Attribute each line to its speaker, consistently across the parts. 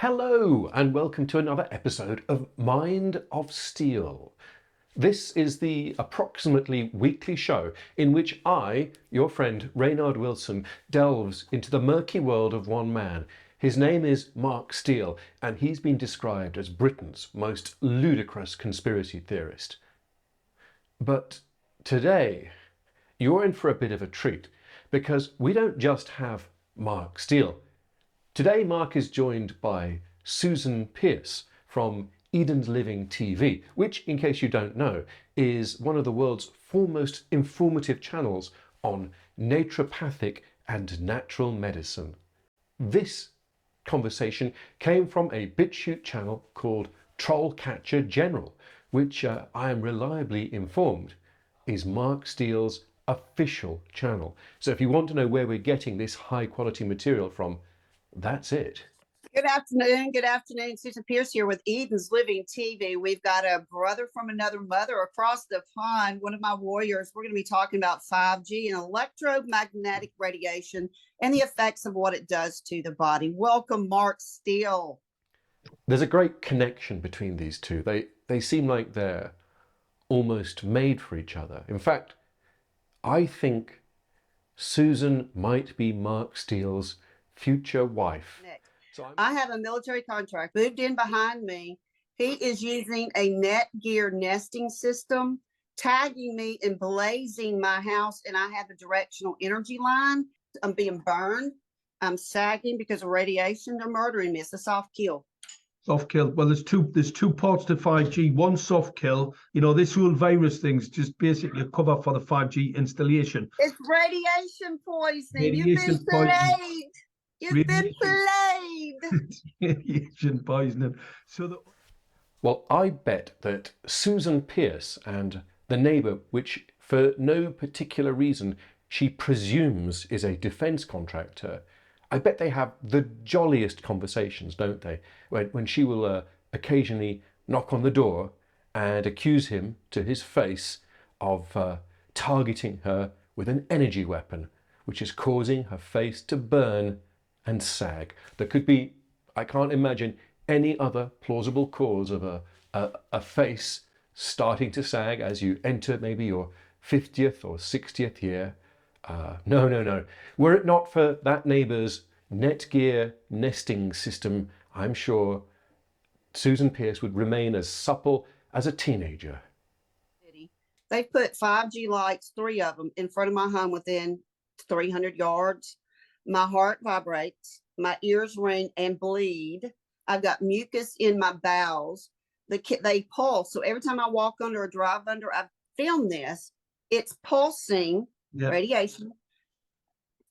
Speaker 1: Hello, and welcome to another episode of Mind of Steele. This is the approximately weekly show in which I, your friend Reynard Wilson, delves into the murky world of one man. His name is Mark Steele, and he's been described as Britain's most ludicrous conspiracy theorist. But today, you're in for a bit of a treat, because we don't just have Mark Steele. Today, Mark is joined by Susan Pearce from Eden's Living TV, which, in case you don't know, is one of the world's foremost informative channels on naturopathic and natural medicine. This conversation came from a BitChute channel called Trollcatcher General, which I am reliably informed is Mark Steele's official channel. So if you want to know where we're getting this high quality material from, that's it.
Speaker 2: Good afternoon. Good afternoon. Susan Pearce here with Eden's Living TV. We've got a brother from another mother across the pond, one of my warriors. We're going to be talking about 5G and electromagnetic radiation and the effects of what it does to the body. Welcome, Mark Steele.
Speaker 1: There's a great connection between these two. They seem like they're almost made for each other. In fact, I think Susan might be Mark Steele's future wife.
Speaker 2: I have a military contract moved in behind me. He is using a Netgear nesting system, tagging me and blazing my house, and I have a directional energy line. I'm being burned. I'm sagging because of radiation. They're murdering me. It's a soft kill.
Speaker 3: Soft kill. Well, there's two parts to 5G. One, soft kill. You know, this whole virus thing's just basically a cover for the 5G installation.
Speaker 2: It's radiation poisoning.
Speaker 3: Radiation
Speaker 2: You've been played. You've been played.
Speaker 3: Radiation poisoning.
Speaker 1: Well, I bet that Susan Pearce and the neighbour, which for no particular reason she presumes is a defence contractor, I bet they have the jolliest conversations, don't they? When she will occasionally knock on the door and accuse him to his face of targeting her with an energy weapon, which is causing her face to burn and sag. There could be, I can't imagine any other plausible cause of a face starting to sag as you enter maybe your 50th or 60th year. No. Were it not for that neighbour's Netgear nesting system, I'm sure Susan Pearce would remain as supple as a teenager.
Speaker 2: They put 5G lights, 3 of them, in front of my home within 300 yards. My heart vibrates, my ears ring and bleed. I've got mucus in my bowels. They pulse. So every time I walk under or drive under, I've filmed this. It's pulsing, radiation,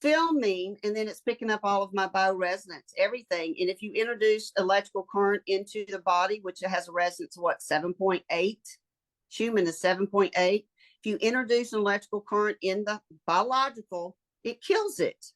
Speaker 2: filming, and then it's picking up all of my bioresonance, everything. And if you introduce electrical current into the body, which has a resonance of 7.8, human is 7.8. If you introduce an electrical current in the biological, it kills it.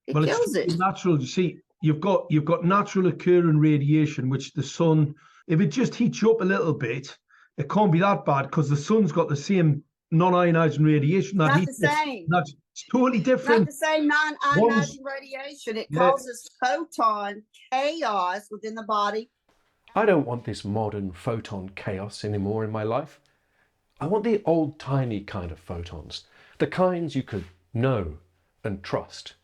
Speaker 2: It kills it.
Speaker 3: Natural. You see, you've got natural occurring radiation, which the sun, if it just heats you up a little bit, it can't be that bad because the sun's got the same non-ionizing radiation.
Speaker 2: Not the same.
Speaker 3: It's totally different.
Speaker 2: Not the same non-ionizing radiation. It causes photon chaos within the body.
Speaker 1: I don't want this modern photon chaos anymore in my life. I want the old-timey kind of photons, the kinds you could know and trust.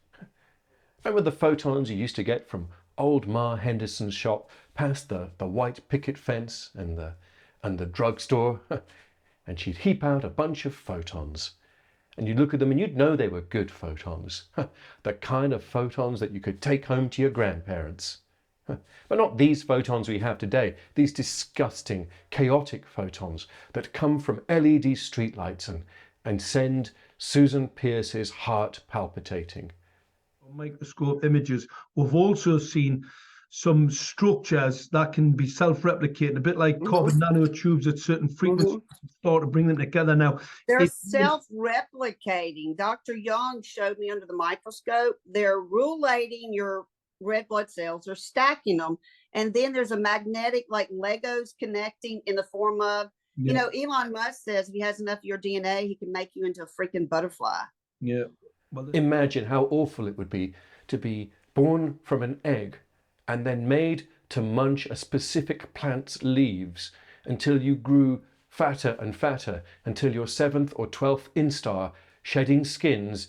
Speaker 1: Remember the photons you used to get from old Ma Henderson's shop past the white picket fence and the drugstore? And she'd heap out a bunch of photons. And you'd look at them and you'd know they were good photons. The kind of photons that you could take home to your grandparents. But not these photons we have today, these disgusting, chaotic photons that come from LED streetlights and send Susan Pearce's heart palpitating.
Speaker 3: Microscope images. We've also seen some structures that can be self-replicating, a bit like carbon nanotubes at certain frequencies, start to bring them together. Now
Speaker 2: they're self-replicating. Dr. Young showed me under the microscope. They're rulating your red blood cells. They're stacking them, and then there's a magnetic, like Legos, connecting in the form of, you know, Elon Musk says if he has enough of your DNA, he can make you into a freaking butterfly.
Speaker 3: Yeah.
Speaker 1: Imagine how awful it would be to be born from an egg and then made to munch a specific plant's leaves until you grew fatter and fatter, until your 7th or 12th instar, shedding skins,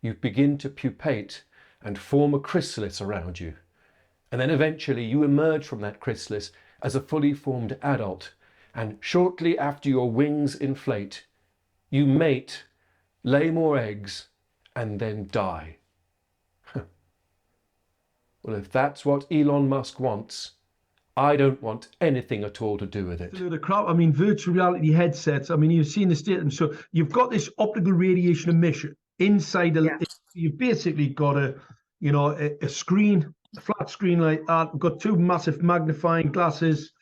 Speaker 1: you begin to pupate and form a chrysalis around you. And then eventually you emerge from that chrysalis as a fully formed adult, and shortly after your wings inflate, you mate, lay more eggs, and then die. Well, if that's what Elon Musk wants, I don't want anything at all to do with it.
Speaker 3: It's a load of crap. I mean, virtual reality headsets. I mean, you've seen the state of them. So you've got this optical radiation emission inside. You've basically got a screen, a flat screen like that. We've got two massive magnifying glasses.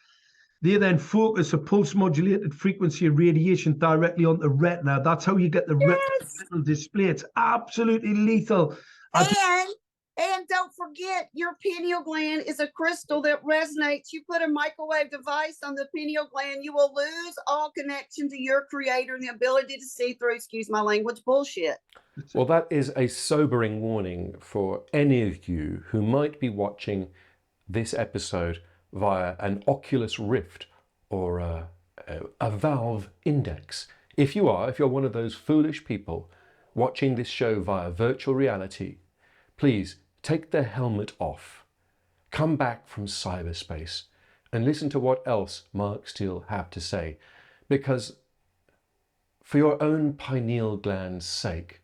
Speaker 3: They then focus a pulse modulated frequency of radiation directly on the retina. That's how you get the retinal display. It's absolutely lethal.
Speaker 2: And don't forget, your pineal gland is a crystal that resonates. You put a microwave device on the pineal gland, you will lose all connection to your creator and the ability to see through, excuse my language, bullshit.
Speaker 1: Well, that is a sobering warning for any of you who might be watching this episode via an Oculus Rift or a Valve Index. If you're one of those foolish people watching this show via virtual reality, please take the helmet off, come back from cyberspace, and listen to what else Mark Steele had to say. Because for your own pineal gland's sake,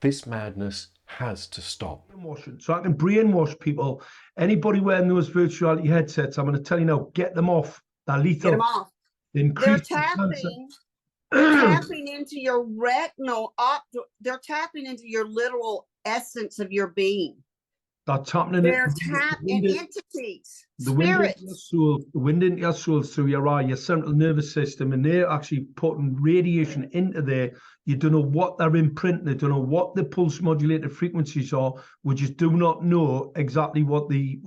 Speaker 1: this madness has to stop.
Speaker 3: So I can brainwash people. Anybody wearing those virtual reality headsets, I'm going to tell you now, get them off. They're lethal.
Speaker 2: Get them off. They're tapping into your retinal they're tapping into your literal essence of your being.
Speaker 3: That's happening.
Speaker 2: They're tapping entities,
Speaker 3: the
Speaker 2: spirits.
Speaker 3: Wind into your soul through your eye, your central nervous system, and they're actually putting radiation into there. You don't know what they're imprinting. They don't know what the pulse modulated frequencies are. We just do not know exactly what the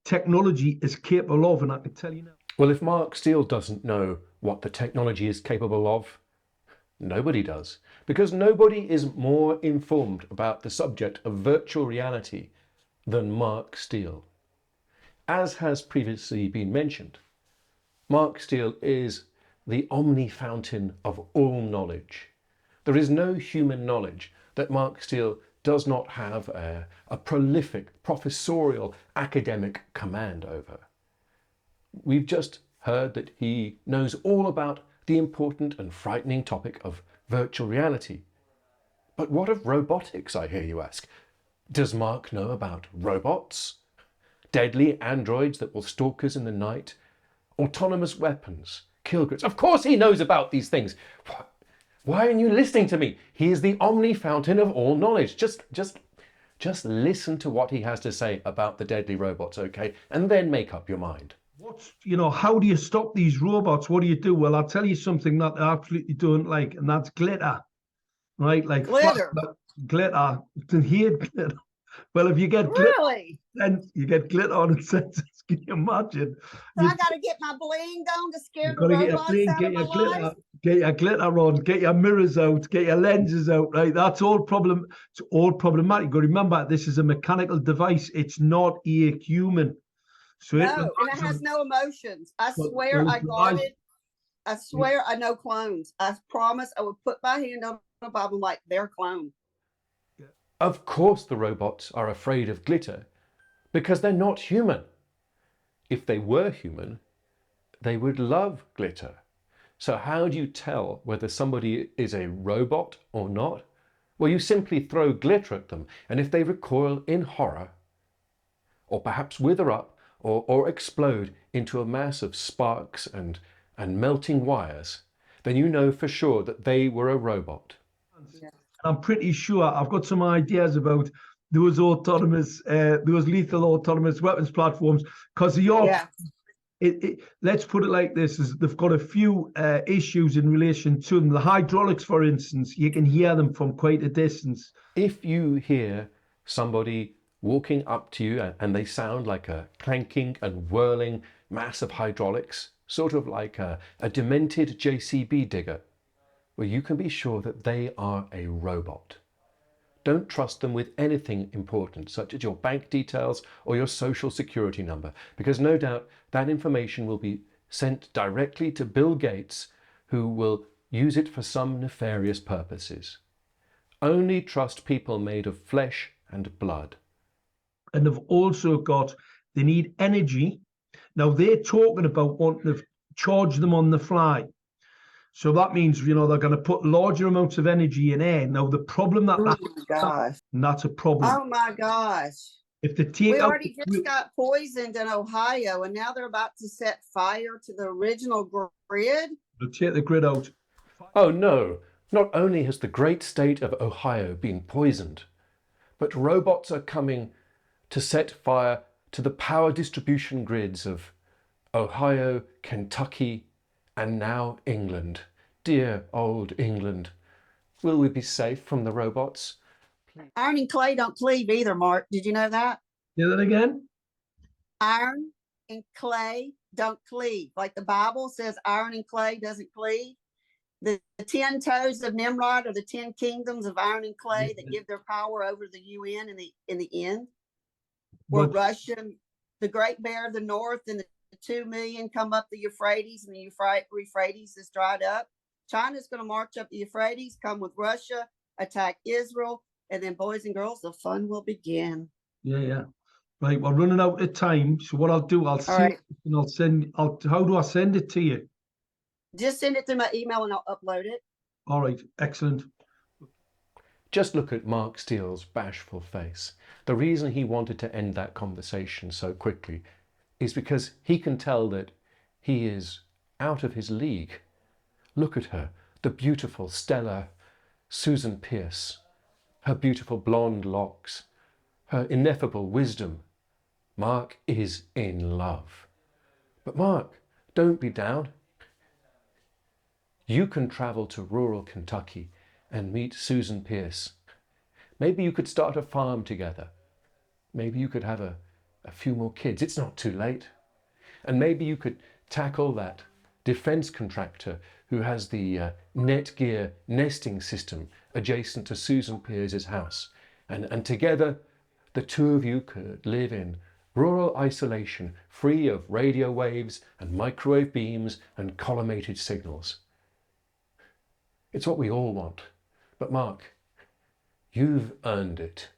Speaker 3: technology is capable of, and I can tell you now.
Speaker 1: Well, if Mark Steele doesn't know what the technology is capable of, nobody does, because nobody is more informed about the subject of virtual reality than Mark Steele. As has previously been mentioned, Mark Steele is the omni-fountain of all knowledge. There is no human knowledge that Mark Steele does not have a prolific professorial academic command over. We've just heard that he knows all about the important and frightening topic of virtual reality. But what of robotics, I hear you ask? Does Mark know about robots? Deadly androids that will stalk us in the night? Autonomous weapons? Kill grids? Of course he knows about these things. Why aren't you listening to me? He is the omni-fountain of all knowledge. Just listen to what he has to say about the deadly robots, okay? And then make up your mind.
Speaker 3: How do you stop these robots? What do you do? Well, I'll tell you something that I absolutely don't like, and that's glitter. Right? Like
Speaker 2: glitter.
Speaker 3: Glitter. I hate glitter. Well, if you get glitter, then you get glitter on its senses. Can you imagine?
Speaker 2: So I got to get my bling on to scare the robots out of my life?
Speaker 3: Get your glitter on, get your mirrors out, get your lenses out, right? That's all It's all problematic. You've got to remember, this is a mechanical device. It's not a human. So
Speaker 2: and it has no emotions. I swear I got it. I swear I know clones. I promise I would put my hand on a Bible like they're clone.
Speaker 1: Of course the robots are afraid of glitter because they're not human. If they were human, they would love glitter. So how do you tell whether somebody is a robot or not? Well, you simply throw glitter at them, and if they recoil in horror, or perhaps wither up, or explode into a mass of sparks and melting wires, then you know for sure that they were a robot.
Speaker 2: Yeah.
Speaker 3: I'm pretty sure I've got some ideas about those lethal autonomous weapons platforms, because let's put it like this: they've got a few issues in relation to them. The hydraulics, for instance, you can hear them from quite a distance.
Speaker 1: If you hear somebody walking up to you and they sound like a clanking and whirling mass of hydraulics, sort of like a demented JCB digger, well, you can be sure that they are a robot. Don't trust them with anything important, such as your bank details or your social security number, because no doubt that information will be sent directly to Bill Gates, who will use it for some nefarious purposes. Only trust people made of flesh and blood.
Speaker 3: And they've also got, they need energy. Now they're talking about wanting to charge them on the fly. So that means, they're going to put larger amounts of energy in air. Now the problem
Speaker 2: Oh my gosh.
Speaker 3: and that's a problem.
Speaker 2: Oh my gosh.
Speaker 3: If they take
Speaker 2: We
Speaker 3: out
Speaker 2: already just got poisoned in Ohio, and now they're about to set fire to the original grid.
Speaker 3: they'll take the grid out.
Speaker 1: Oh no, not only has the great state of Ohio been poisoned, but robots are coming to set fire to the power distribution grids of Ohio, Kentucky, and now England. Dear old England. Will we be safe from the robots?
Speaker 2: Iron and clay don't cleave either, Mark. Did you know that?
Speaker 3: Say that again?
Speaker 2: Iron and clay don't cleave. Like the Bible says, iron and clay doesn't cleave. The 10 toes of Nimrod are the 10 kingdoms of iron and clay that give their power over the UN in the end. Where Russia, the Great Bear of the North, and the 2 million come up the Euphrates, and the Euphrates is dried up. China's going to march up the Euphrates, come with Russia, attack Israel, and then, boys and girls, the fun will begin.
Speaker 3: Yeah. Right, we're running out of time. So what I'll do, I'll see,
Speaker 2: right.
Speaker 3: And how do I send it to you?
Speaker 2: Just send it through my email and I'll upload it.
Speaker 3: All right, excellent.
Speaker 1: Just look at Mark Steele's bashful face. The reason he wanted to end that conversation so quickly is because he can tell that he is out of his league. Look at her, the beautiful, stellar Susan Pierce, her beautiful blonde locks, her ineffable wisdom. Mark is in love. But Mark, don't be down. You can travel to rural Kentucky and meet Susan Pierce. Maybe you could start a farm together. Maybe you could have a few more kids. It's not too late. And maybe you could tackle that defense contractor who has the Netgear nesting system adjacent to Susan Pierce's house. And together, the two of you could live in rural isolation, free of radio waves and microwave beams and collimated signals. It's what we all want. But Mark, you've earned it.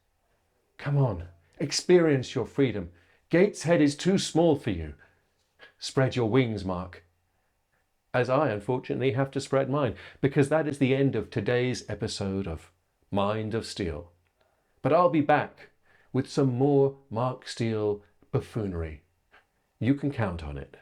Speaker 1: Come on, experience your freedom. Gateshead is too small for you. Spread your wings, Mark. As I unfortunately have to spread mine, because that is the end of today's episode of Mind of Steele. But I'll be back with some more Mark Steele buffoonery. You can count on it.